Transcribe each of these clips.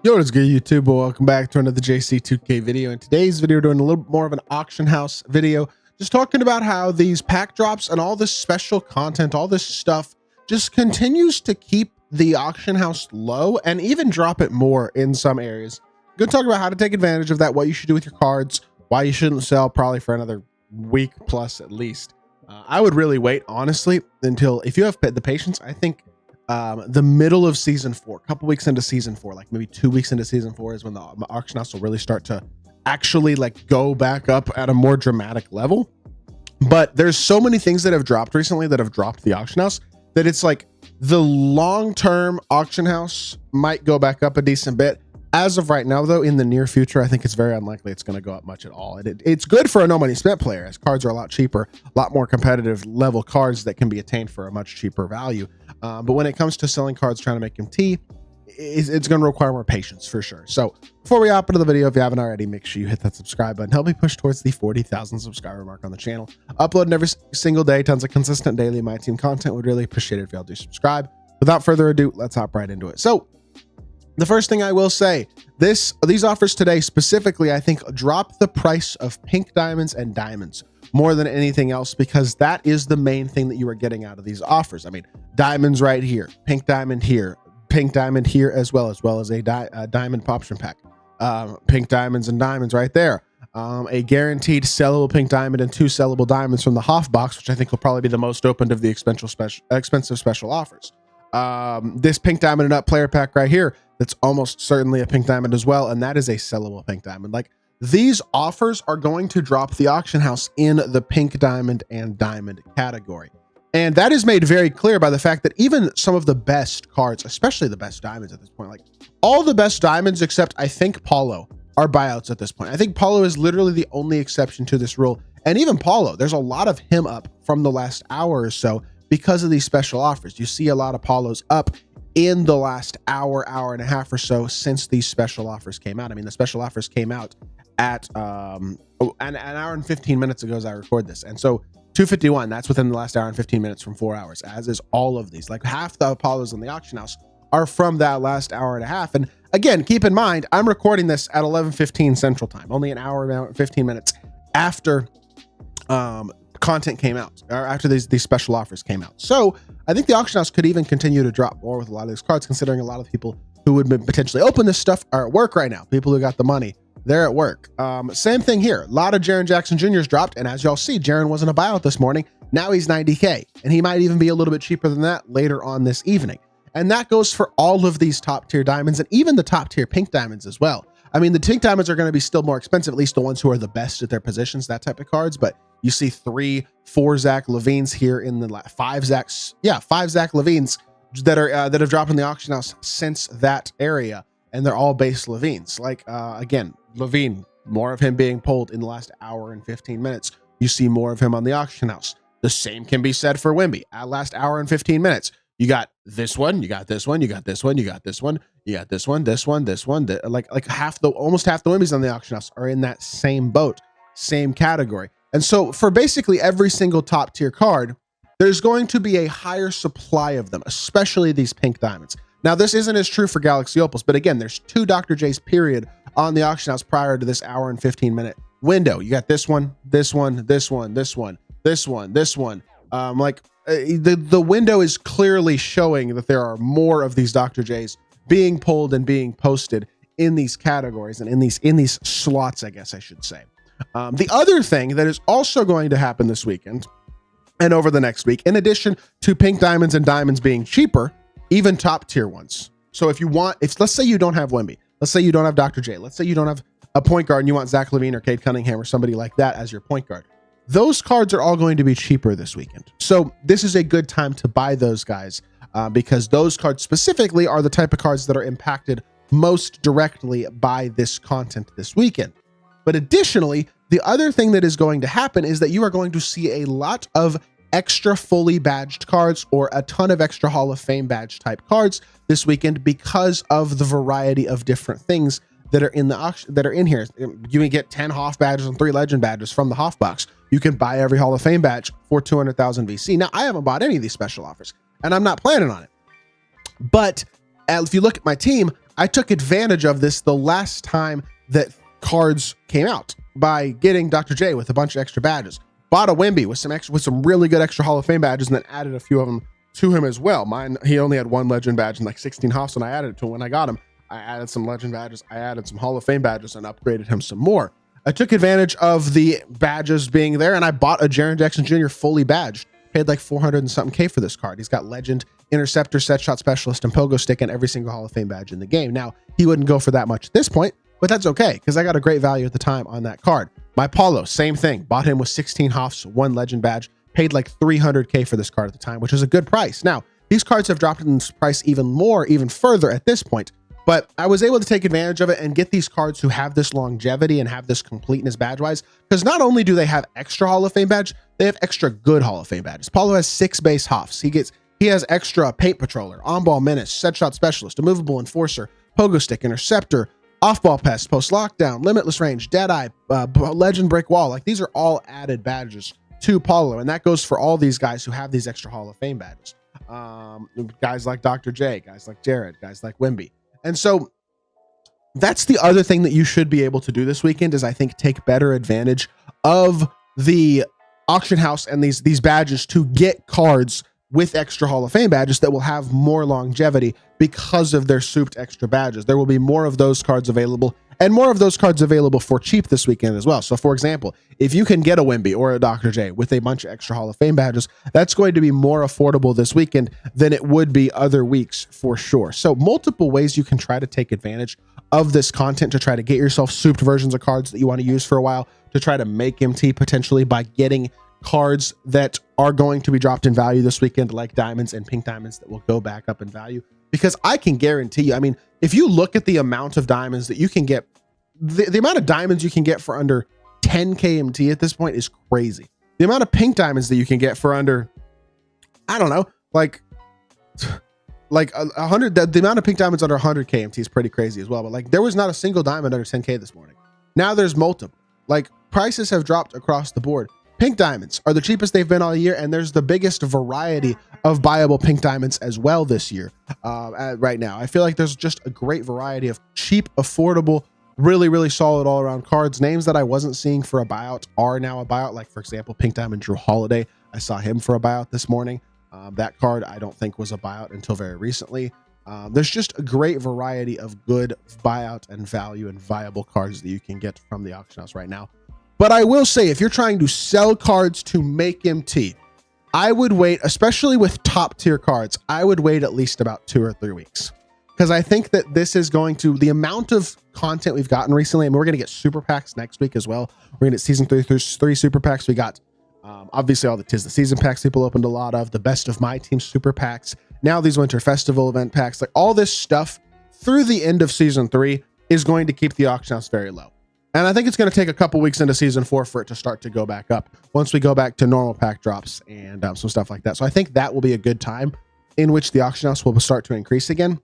Yo, what is good, YouTube? Welcome back to another JC2K video. In today's video, we're doing a little bit more of an auction house video, just talking about how these pack drops and all this special content, all this stuff just continues to keep the auction house low and even drop it more in some areas. I'm going to talk about how to take advantage of that, what you should do with your cards, why you shouldn't sell probably for another week plus at least. I would really wait, honestly, until if you have the patience, I think the middle of season 4, a couple weeks into season 4, like maybe 2 weeks into season 4 is when the auction house will really start to actually like go back up at a more dramatic level. But there's so many things that have dropped recently that have dropped the auction house that it's like the long-term auction house might go back up a decent bit. As of right now, though, in the near future, I think it's very unlikely it's going to go up much at all. It's good for a no money spent player, as cards are a lot cheaper, a lot more competitive level cards that can be attained for a much cheaper value. But when it comes to selling cards, trying to make them T, it's going to require more patience for sure. So before we hop into the video, if you haven't already, make sure you hit that subscribe button. Help me push towards the 40,000 subscriber mark on the channel. Uploading every single day, tons of consistent daily MyTEAM content. Would really appreciate it if y'all do subscribe. Without further ado, let's hop right into it. So the first thing I will say, these offers today specifically, I think, drop the price of pink diamonds and diamonds more than anything else, because that is the main thing that you are getting out of these offers. I mean, diamonds right here, pink diamond here as well as a diamond option pack, pink diamonds and diamonds right there, a guaranteed sellable pink diamond and 2 sellable diamonds from the Hoff box, which I think will probably be the most opened of the expensive special offers. This pink diamond and up player pack right here, that's almost certainly a pink diamond as well, and that is a sellable pink diamond. Like, these offers are going to drop the auction house in the pink diamond and diamond category, and that is made very clear by the fact that even some of the best cards, especially the best diamonds at this point, like all the best diamonds except I think Paulo, are buyouts at this point. I think Paulo is literally the only exception to this rule, and even Paulo, there's a lot of him up from the last hour or so because of these special offers. You see a lot of Paulos up in the last hour and a half or so since these special offers came out. I mean, the special offers came out at an hour and 15 minutes ago as I record this. And so 251, that's within the last hour and 15 minutes from 4 hours, as is all of these. Like, half the Apollos in the auction house are from that last hour and a half. And again, keep in mind, I'm recording this at 11:15 Central Time, only an hour and 15 minutes after content came out, or after these special offers came out. So I think the auction house could even continue to drop more with a lot of these cards, considering a lot of people who would potentially open this stuff are at work right now. People who got the money, they're at work. Same thing here. A lot of Jaren Jackson Jr.'s dropped, and as y'all see, Jaren wasn't a buyout this morning. Now he's 90K, and he might even be a little bit cheaper than that later on this evening. And that goes for all of these top tier diamonds and even the top tier pink diamonds as well. I mean, the pink diamonds are going to be still more expensive, at least the ones who are the best at their positions, that type of cards. But you see 3, 4 Zach Levines here in the 5 Zach Levines that have dropped in the auction house since that area, and they're all base Levines. Like, again, Levine, more of him being pulled in the last hour and 15 minutes. You see more of him on the auction house. The same can be said for Wimby. At last hour and 15 minutes, you got this one, you got this one, you got this one, you got this one, you got this one, this one, this one. Like almost half the Wimbys on the auction house are in that same boat, same category. And so for basically every single top tier card, there's going to be a higher supply of them, especially these pink diamonds. Now, this isn't as true for Galaxy Opals, but again, there's 2 Dr. J's period on the auction house prior to this hour and 15 minute window. You got this one, this one, this one, this one, this one, this one. The window is clearly showing that there are more of these Dr. J's being pulled and being posted in these categories and in these slots, I guess I should say. The other thing that is also going to happen this weekend and over the next week, in addition to pink diamonds and diamonds being cheaper, even top tier ones. So if let's say you don't have Wemby, let's say you don't have Dr. J, let's say you don't have a point guard and you want Zach LaVine or Cade Cunningham or somebody like that as your point guard, those cards are all going to be cheaper this weekend. So this is a good time to buy those guys because those cards specifically are the type of cards that are impacted most directly by this content this weekend. But additionally, the other thing that is going to happen is that you are going to see a lot of extra fully badged cards or a ton of extra Hall of Fame badge type cards this weekend because of the variety of different things that are in the auction, that are in here. You can get 10 Hoff badges and 3 Legend badges from the Hoff box. You can buy every Hall of Fame badge for 200,000 VC. Now, I haven't bought any of these special offers, and I'm not planning on it. But if you look at my team, I took advantage of this the last time that cards came out by getting Dr. J with a bunch of extra badges. Bought a Wemby with some really good extra Hall of Fame badges, and then added a few of them to him as well. Mine, he only had one legend badge and like 16 hops, and I added it to him when I got him. I added some legend badges, I added some Hall of Fame badges, and upgraded him some more. I took advantage of the badges being there, and I bought a Jaren Jackson Jr. fully badged. Paid like 400 and something K for this card. He's got legend, interceptor, set shot specialist, and pogo stick, and every single Hall of Fame badge in the game. Now, he wouldn't go for that much at this point, but that's okay, because I got a great value at the time on that card. My Paulo, same thing. Bought him with 16 hops, one legend badge. Paid like 300K for this card at the time, which is a good price. Now, these cards have dropped in price even further at this point, but I was able to take advantage of it and get these cards who have this longevity and have this completeness badge-wise, because not only do they have extra Hall of Fame badge, they have extra good Hall of Fame badges. Paulo has 6 base hops. He has extra paint patroller, on-ball menace, set shot specialist, immovable enforcer, pogo stick, interceptor, off-ball pest, post lockdown, limitless range, deadeye, legend break wall. Like, these are all added badges to Paulo, and that goes for all these guys who have these extra Hall of Fame badges. Guys like Dr. J, guys like Jared, guys like Wemby. And so that's the other thing that you should be able to do this weekend, is I think take better advantage of the auction house and these badges to get cards with extra Hall of Fame badges that will have more longevity because of their souped extra badges. There will be more of those cards available, and more of those cards available for cheap this weekend as well. So for example, if you can get a Wemby or a Dr. J with a bunch of extra Hall of Fame badges, that's going to be more affordable this weekend than it would be other weeks for sure. So multiple ways you can try to take advantage of this content to try to get yourself souped versions of cards that you want to use for a while, to try to make MT potentially by getting cards that are going to be dropped in value this weekend, like diamonds and pink diamonds that will go back up in value. Because I can guarantee you, I mean, if you look at the amount of diamonds that you can get, the amount of diamonds you can get for under 10 KMT at this point is crazy. The amount of pink diamonds that you can get for under, I don't know, like 100, the amount of pink diamonds under 100 KMT is pretty crazy as well. But like, there was not a single diamond under 10K this morning. Now there's multiple. Like, prices have dropped across the board. Pink diamonds are the cheapest they've been all year, and there's the biggest variety of buyable pink diamonds as well this year. Right now, I feel like there's just a great variety of cheap, affordable, really, really solid all-around cards. Names that I wasn't seeing for a buyout are now a buyout. Like, for example, pink diamond Drew Holiday. I saw him for a buyout this morning. That card I don't think was a buyout until very recently. There's just a great variety of good buyout and value and viable cards that you can get from the auction house right now. But I will say, if you're trying to sell cards to make MT, I would wait, especially with top tier cards, I would wait at least about 2 or 3 weeks. Because I think that this is going to, the amount of content we've gotten recently, and we're going to get super packs next week as well. We're going to get season 3 super packs. We got obviously all the Tis the Season packs people opened a lot of, the best of MyTEAM super packs, now these Winter Festival event packs, like all this stuff through the end of season 3 is going to keep the auction house very low. And I think it's going to take a couple weeks into season 4 for it to start to go back up once we go back to normal pack drops and some stuff like that. So I think that will be a good time in which the auction house will start to increase again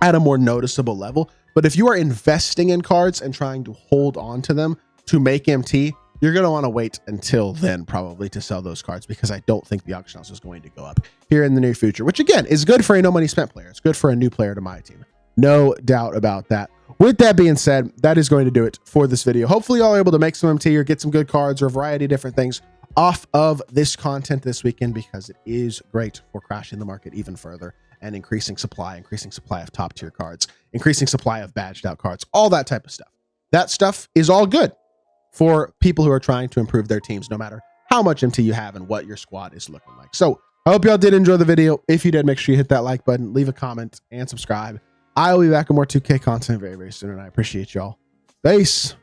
at a more noticeable level. But if you are investing in cards and trying to hold on to them to make MT, you're going to want to wait until then probably to sell those cards, because I don't think the auction house is going to go up here in the near future, which again is good for a no money spent player. It's good for a new player to MyTEAM. No doubt about that. With that being said, that is going to do it for this video. Hopefully y'all are able to make some MT or get some good cards or a variety of different things off of this content this weekend, because it is great for crashing the market even further and increasing supply of top tier cards, increasing supply of badged out cards, all that type of stuff. That stuff is all good for people who are trying to improve their teams, no matter how much MT you have and what your squad is looking like. So I hope y'all did enjoy the video. If you did, make sure you hit that like button, leave a comment, and subscribe. I will be back with more 2K content very, very soon, and I appreciate y'all. Peace.